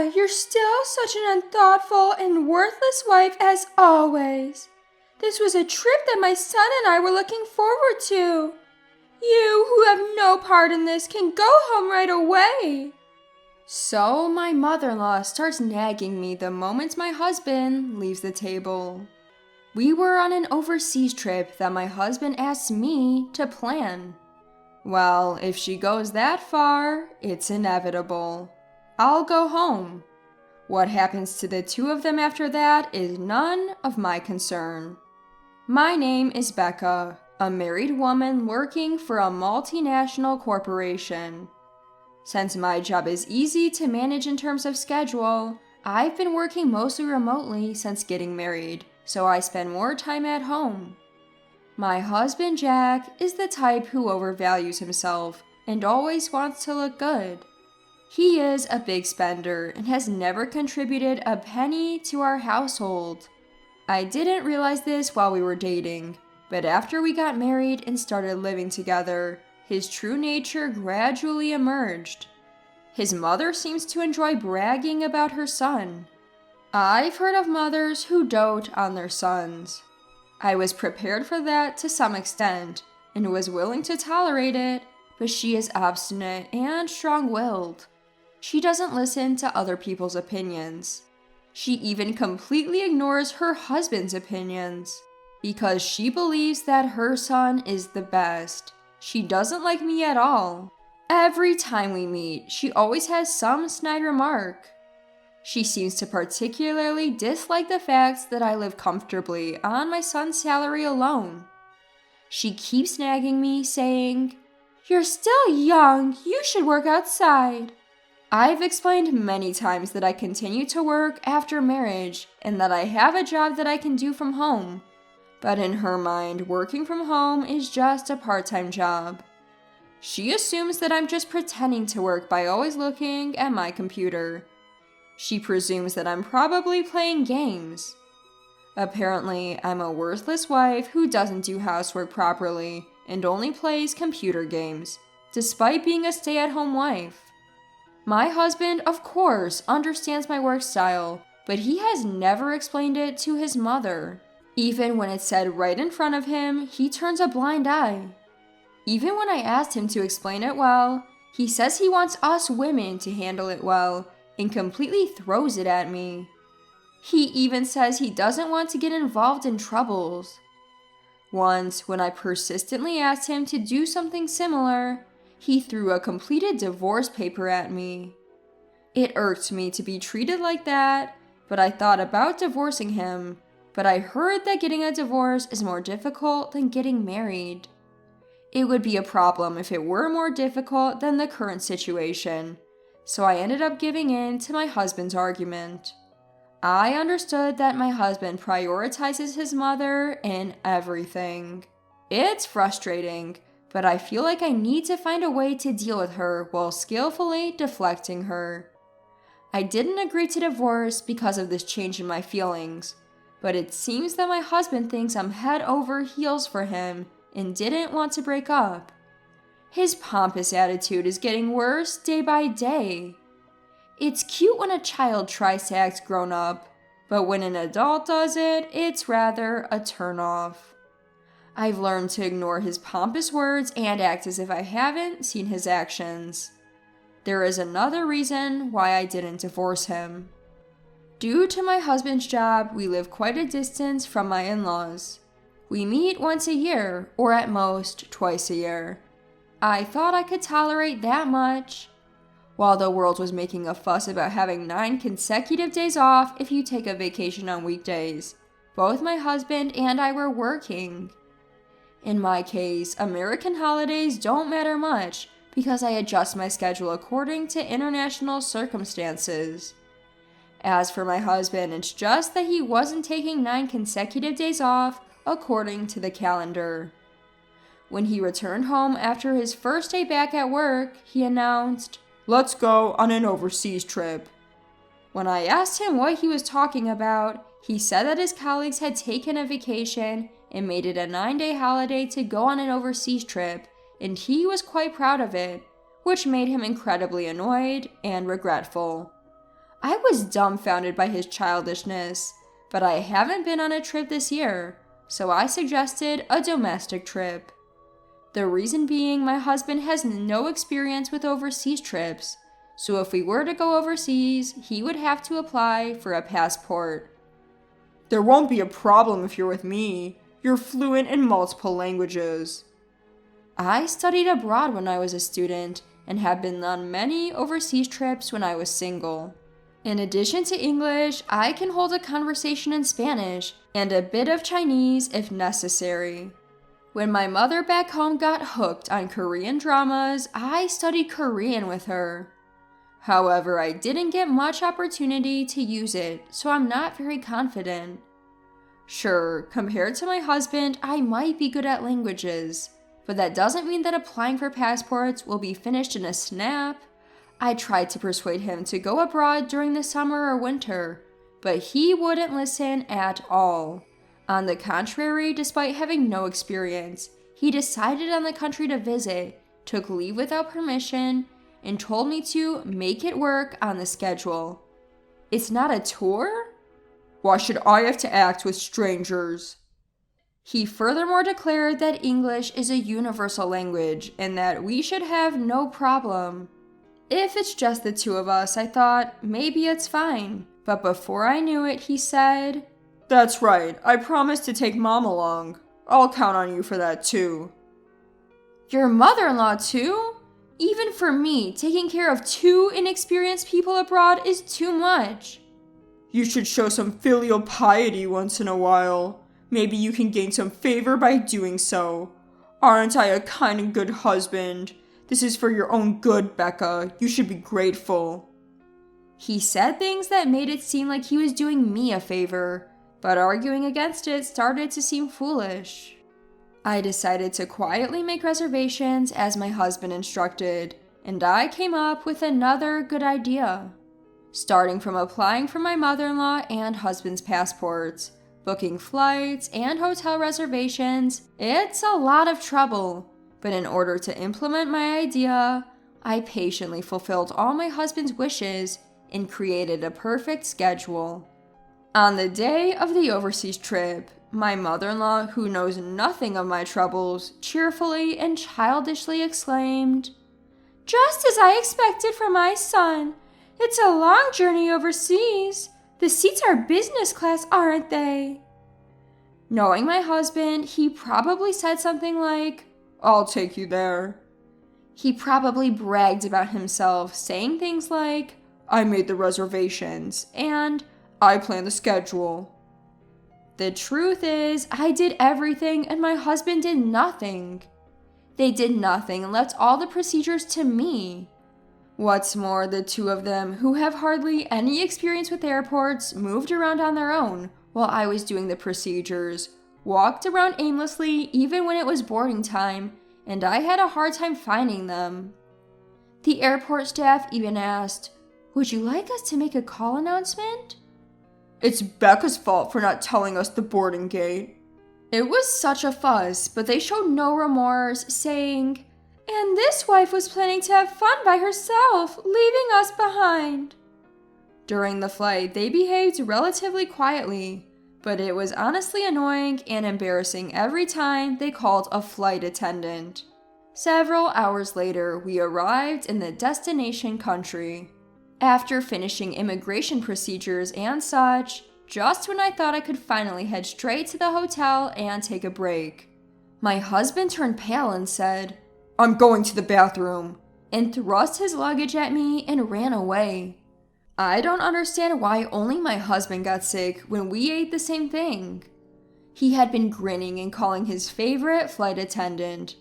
Becca, you're still such an unthoughtful and worthless wife as always. This was a trip that my son and I were looking forward to. You, who have no part in this, can go home right away. So my mother-in-law starts nagging me the moment my husband leaves the table. We were on an overseas trip that my husband asked me to plan. Well, if she goes that far, it's inevitable. I'll go home. What happens to the two of them after that is none of my concern. My name is Becca, a married woman working for a multinational corporation. Since my job is easy to manage in terms of schedule, I've been working mostly remotely since getting married, so I spend more time at home. My husband Jack is the type who overvalues himself and always wants to look good. He is a big spender and has never contributed a penny to our household. I didn't realize this while we were dating, but after we got married and started living together, his true nature gradually emerged. His mother seems to enjoy bragging about her son. I've heard of mothers who dote on their sons. I was prepared for that to some extent and was willing to tolerate it, but she is obstinate and strong-willed. She doesn't listen to other people's opinions. She even completely ignores her husband's opinions because she believes that her son is the best. She doesn't like me at all. Every time we meet, she always has some snide remark. She seems to particularly dislike the fact that I live comfortably on my son's salary alone. She keeps nagging me, saying, "You're still young, you should work outside." I've explained many times that I continue to work after marriage and that I have a job that I can do from home. But in her mind, working from home is just a part-time job. She assumes that I'm just pretending to work by always looking at my computer. She presumes that I'm probably playing games. Apparently, I'm a worthless wife who doesn't do housework properly and only plays computer games, despite being a stay-at-home wife. My husband, of course, understands my work style, but he has never explained it to his mother. Even when it's said right in front of him, he turns a blind eye. Even when I asked him to explain it well, he says he wants us women to handle it well and completely throws it at me. He even says he doesn't want to get involved in troubles. Once, when I persistently asked him to do something similar, he threw a completed divorce paper at me. It irked me to be treated like that, but I thought about divorcing him. But I heard that getting a divorce is more difficult than getting married. It would be a problem if it were more difficult than the current situation, so I ended up giving in to my husband's argument. I understood that my husband prioritizes his mother in everything. It's frustrating, but I feel like I need to find a way to deal with her while skillfully deflecting her. I didn't agree to divorce because of this change in my feelings, but it seems that my husband thinks I'm head over heels for him and didn't want to break up. His pompous attitude is getting worse day by day. It's cute when a child tries to act grown up, but when an adult does it, it's rather a turnoff. I've learned to ignore his pompous words and act as if I haven't seen his actions. There is another reason why I didn't divorce him. Due to my husband's job, we live quite a distance from my in-laws. We meet once a year, or at most twice a year. I thought I could tolerate that much. While the world was making a fuss about having 9 consecutive days off if you take a vacation on weekdays, both my husband and I were working. In my case, American holidays don't matter much because I adjust my schedule according to international circumstances. As for my husband, it's just that he wasn't taking 9 consecutive days off according to the calendar. When he returned home after his first day back at work, he announced, "Let's go on an overseas trip." When I asked him what he was talking about, he said that his colleagues had taken a vacation and made it a 9-day holiday to go on an overseas trip, and he was quite proud of it, which made him incredibly annoyed and regretful. I was dumbfounded by his childishness, but I haven't been on a trip this year, so I suggested a domestic trip. The reason being my husband has no experience with overseas trips, so if we were to go overseas, he would have to apply for a passport. There won't be a problem if you're with me. You're fluent in multiple languages. I studied abroad when I was a student and have been on many overseas trips when I was single. In addition to English, I can hold a conversation in Spanish and a bit of Chinese if necessary. When my mother back home got hooked on Korean dramas, I studied Korean with her. However, I didn't get much opportunity to use it, so I'm not very confident. Sure, compared to my husband, I might be good at languages, but that doesn't mean that applying for passports will be finished in a snap. I tried to persuade him to go abroad during the summer or winter, but he wouldn't listen at all. On the contrary, despite having no experience, he decided on the country to visit, took leave without permission, and told me to make it work on the schedule. It's not a tour? Why should I have to act with strangers? He furthermore declared that English is a universal language and that we should have no problem. If it's just the two of us, I thought, maybe it's fine. But before I knew it, he said, That's right, I promised to take Mom along. I'll count on you for that too. Your mother-in-law too? Even for me, taking care of two inexperienced people abroad is too much. You should show some filial piety once in a while. Maybe you can gain some favor by doing so. Aren't I a kind and good husband? This is for your own good, Becca. You should be grateful. He said things that made it seem like he was doing me a favor, but arguing against it started to seem foolish. I decided to quietly make reservations as my husband instructed, and I came up with another good idea. Starting from applying for my mother-in-law and husband's passports, booking flights and hotel reservations, it's a lot of trouble. But in order to implement my idea, I patiently fulfilled all my husband's wishes and created a perfect schedule. On the day of the overseas trip, my mother-in-law, who knows nothing of my troubles, cheerfully and childishly exclaimed, "Just as I expected from my son. It's a long journey overseas. The seats are business class, aren't they?" Knowing my husband, he probably said something like, "I'll take you there." He probably bragged about himself, saying things like, "I made the reservations," and "I planned the schedule." The truth is, I did everything and my husband did nothing. They did nothing and left all the procedures to me. What's more, the two of them, who have hardly any experience with airports, moved around on their own while I was doing the procedures, walked around aimlessly even when it was boarding time, and I had a hard time finding them. The airport staff even asked, "Would you like us to make a call announcement?" It's Becca's fault for not telling us the boarding gate. It was such a fuss, but they showed no remorse, saying, "And this wife was planning to have fun by herself, leaving us behind." During the flight, they behaved relatively quietly, but it was honestly annoying and embarrassing every time they called a flight attendant. Several hours later, we arrived in the destination country. After finishing immigration procedures and such, just when I thought I could finally head straight to the hotel and take a break, my husband turned pale and said, "I'm going to the bathroom," and thrust his luggage at me and ran away. I don't understand why only my husband got sick when we ate the same thing. He had been grinning and calling his favorite flight attendant.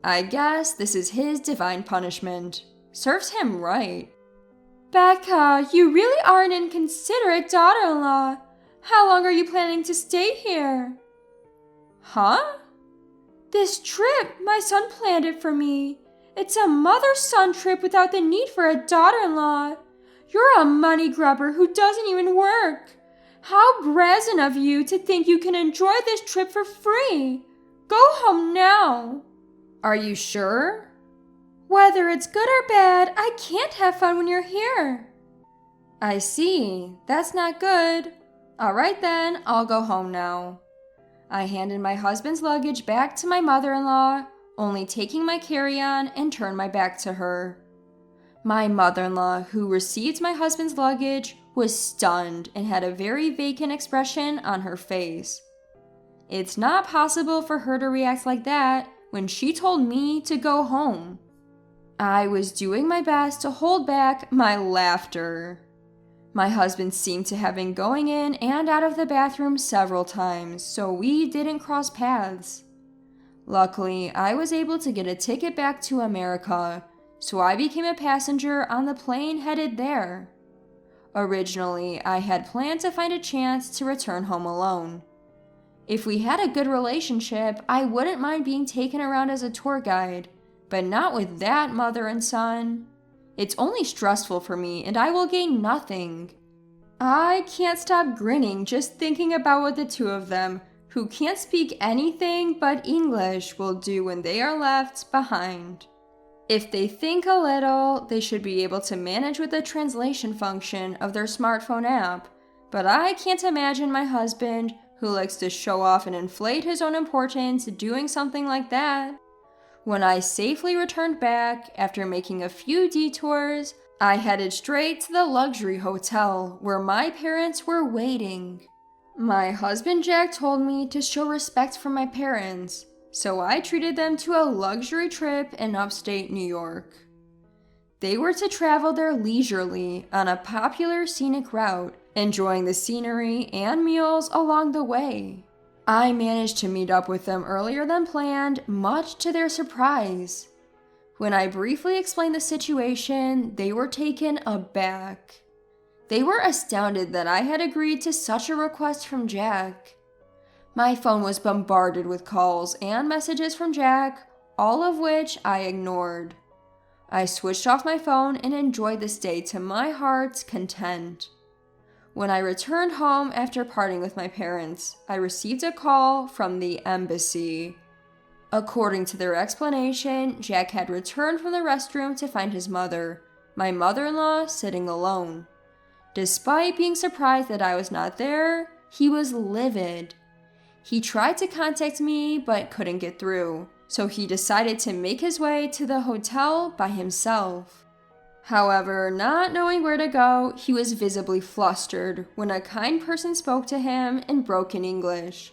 I guess this is his divine punishment. Serves him right. "Becca, you really are an inconsiderate daughter-in-law. How long are you planning to stay here?" "Huh?" "This trip, my son planned it for me. It's a mother-son trip without the need for a daughter-in-law. You're a money grubber who doesn't even work. How brazen of you to think you can enjoy this trip for free. Go home now." "Are you sure?" "Whether it's good or bad, I can't have fun when you're here." I see. That's not good. All right then, I'll go home now. I handed my husband's luggage back to my mother-in-law, only taking my carry-on and turned my back to her. My mother-in-law, who received my husband's luggage, was stunned and had a very vacant expression on her face. It's not possible for her to react like that when she told me to go home. I was doing my best to hold back my laughter. My husband seemed to have been going in and out of the bathroom several times, so we didn't cross paths. Luckily, I was able to get a ticket back to America, so I became a passenger on the plane headed there. Originally, I had planned to find a chance to return home alone. If we had a good relationship, I wouldn't mind being taken around as a tour guide, but not with that mother and son. It's only stressful for me, and I will gain nothing. I can't stop grinning just thinking about what the two of them, who can't speak anything but English, will do when they are left behind. If they think a little, they should be able to manage with the translation function of their smartphone app, but I can't imagine my husband, who likes to show off and inflate his own importance, doing something like that. When I safely returned back, after making a few detours, I headed straight to the luxury hotel where my parents were waiting. My husband Jack told me to show respect for my parents, so I treated them to a luxury trip in upstate New York. They were to travel there leisurely on a popular scenic route, enjoying the scenery and meals along the way. I managed to meet up with them earlier than planned, much to their surprise. When I briefly explained the situation, they were taken aback. They were astounded that I had agreed to such a request from Jack. My phone was bombarded with calls and messages from Jack, all of which I ignored. I switched off my phone and enjoyed the stay to my heart's content. When I returned home after parting with my parents, I received a call from the embassy. According to their explanation, Jack had returned from the restroom to find his mother, my mother-in-law, sitting alone. Despite being surprised that I was not there, he was livid. He tried to contact me but couldn't get through, so he decided to make his way to the hotel by himself. However, not knowing where to go, he was visibly flustered when a kind person spoke to him in broken English.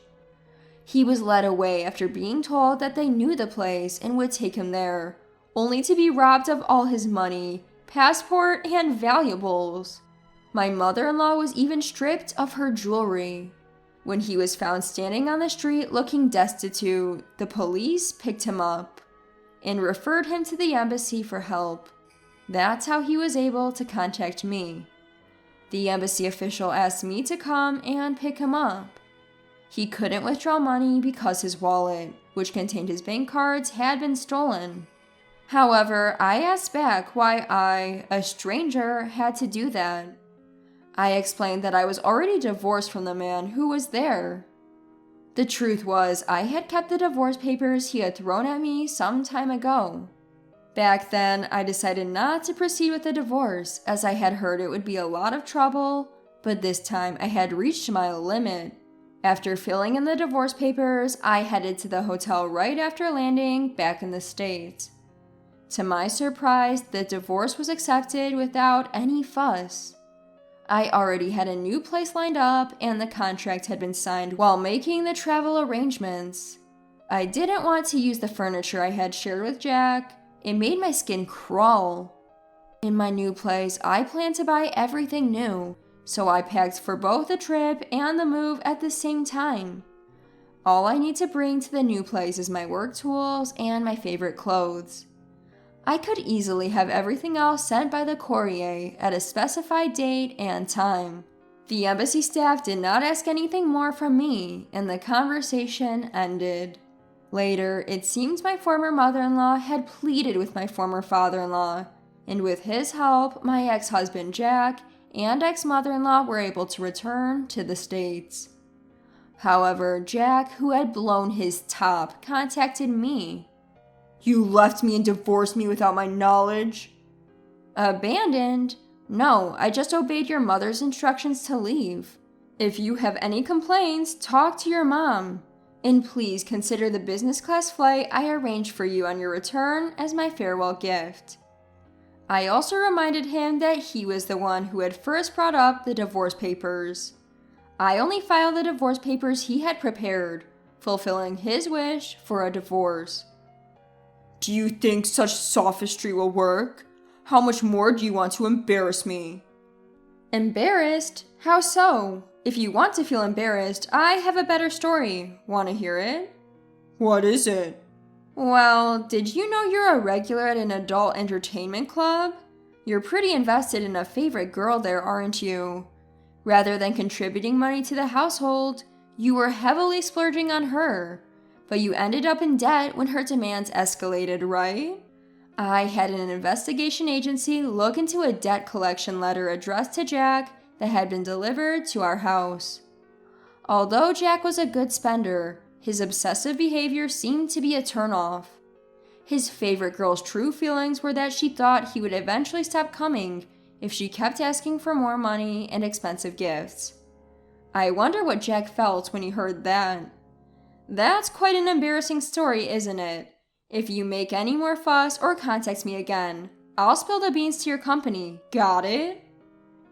He was led away after being told that they knew the place and would take him there, only to be robbed of all his money, passport, and valuables. My mother-in-law was even stripped of her jewelry. When he was found standing on the street looking destitute, the police picked him up and referred him to the embassy for help. That's how he was able to contact me. The embassy official asked me to come and pick him up. He couldn't withdraw money because his wallet, which contained his bank cards, had been stolen. However, I asked back why I, a stranger, had to do that. I explained that I was already divorced from the man who was there. The truth was, I had kept the divorce papers he had thrown at me some time ago. Back then, I decided not to proceed with the divorce, as I had heard it would be a lot of trouble, but this time I had reached my limit. After filling in the divorce papers, I headed to the hotel right after landing back in the States. To my surprise, the divorce was accepted without any fuss. I already had a new place lined up, and the contract had been signed while making the travel arrangements. I didn't want to use the furniture I had shared with Jack. It made my skin crawl. In my new place, I planned to buy everything new, so I packed for both the trip and the move at the same time. All I need to bring to the new place is my work tools and my favorite clothes. I could easily have everything else sent by the courier at a specified date and time. The embassy staff did not ask anything more from me, and the conversation ended. Later, it seems my former mother-in-law had pleaded with my former father-in-law, and with his help, my ex-husband Jack and ex-mother-in-law were able to return to the States. However, Jack, who had blown his top, contacted me. You left me and divorced me without my knowledge? Abandoned? No, I just obeyed your mother's instructions to leave. If you have any complaints, talk to your mom. And please consider the business class flight I arranged for you on your return as my farewell gift. I also reminded him that he was the one who had first brought up the divorce papers. I only filed the divorce papers he had prepared, fulfilling his wish for a divorce. Do you think such sophistry will work? How much more do you want to embarrass me? Embarrassed? How so? If you want to feel embarrassed, I have a better story. Want to hear it? What is it? Well, did you know you're a regular at an adult entertainment club? You're pretty invested in a favorite girl there, aren't you? Rather than contributing money to the household, you were heavily splurging on her. But you ended up in debt when her demands escalated, right? I had an investigation agency look into a debt collection letter addressed to Jack that had been delivered to our house. Although Jack was a good spender, his obsessive behavior seemed to be a turnoff. His favorite girl's true feelings were that she thought he would eventually stop coming if she kept asking for more money and expensive gifts. I wonder what Jack felt when he heard that. That's quite an embarrassing story, isn't it? If you make any more fuss or contact me again, I'll spill the beans to your company. Got it?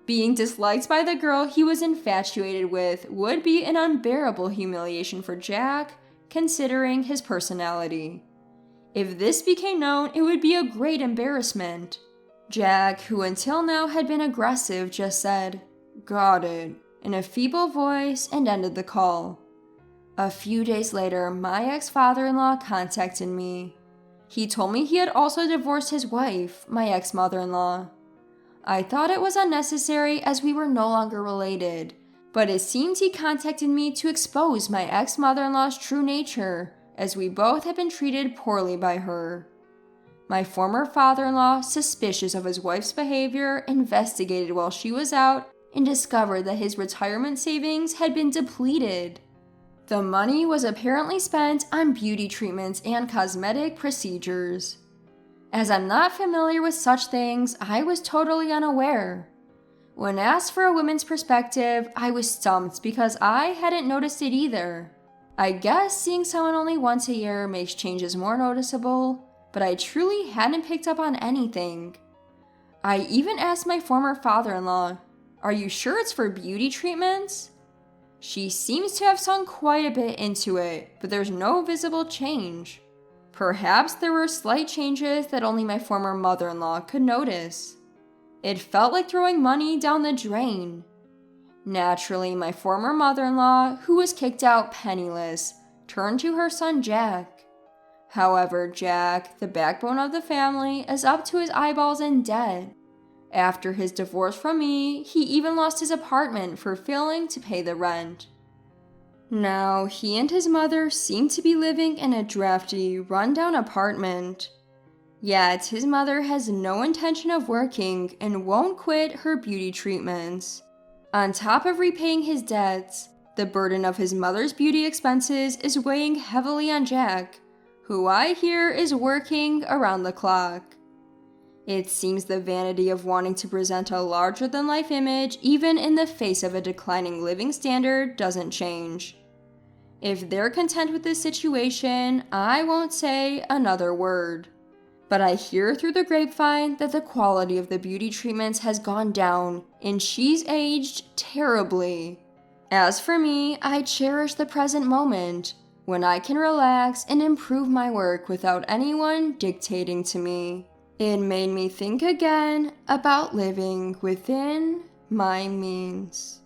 Being disliked by the girl he was infatuated with would be an unbearable humiliation for Jack, considering his personality. If this became known, it would be a great embarrassment. Jack, who until now had been aggressive, just said, "Got it," in a feeble voice and ended the call. A few days later, my ex-father-in-law contacted me. He told me he had also divorced his wife, my ex-mother-in-law. I thought it was unnecessary as we were no longer related, but it seems he contacted me to expose my ex-mother-in-law's true nature, as we both had been treated poorly by her. My former father-in-law, suspicious of his wife's behavior, investigated while she was out and discovered that his retirement savings had been depleted. The money was apparently spent on beauty treatments and cosmetic procedures. As I'm not familiar with such things, I was totally unaware. When asked for a woman's perspective, I was stumped because I hadn't noticed it either. I guess seeing someone only once a year makes changes more noticeable, but I truly hadn't picked up on anything. I even asked my former father-in-law, "Are you sure it's for beauty treatments?" She seems to have sunk quite a bit into it, but there's no visible change. Perhaps there were slight changes that only my former mother-in-law could notice. It felt like throwing money down the drain. Naturally, my former mother-in-law, who was kicked out penniless, turned to her son Jack. However, Jack, the backbone of the family, is up to his eyeballs in debt. After his divorce from me, he even lost his apartment for failing to pay the rent. Now, he and his mother seem to be living in a drafty, run-down apartment. Yet, his mother has no intention of working and won't quit her beauty treatments. On top of repaying his debts, the burden of his mother's beauty expenses is weighing heavily on Jack, who I hear is working around the clock. It seems the vanity of wanting to present a larger-than-life image, even in the face of a declining living standard, doesn't change. If they're content with this situation, I won't say another word. But I hear through the grapevine that the quality of the beauty treatments has gone down, and she's aged terribly. As for me, I cherish the present moment, when I can relax and improve my work without anyone dictating to me. It made me think again about living within my means.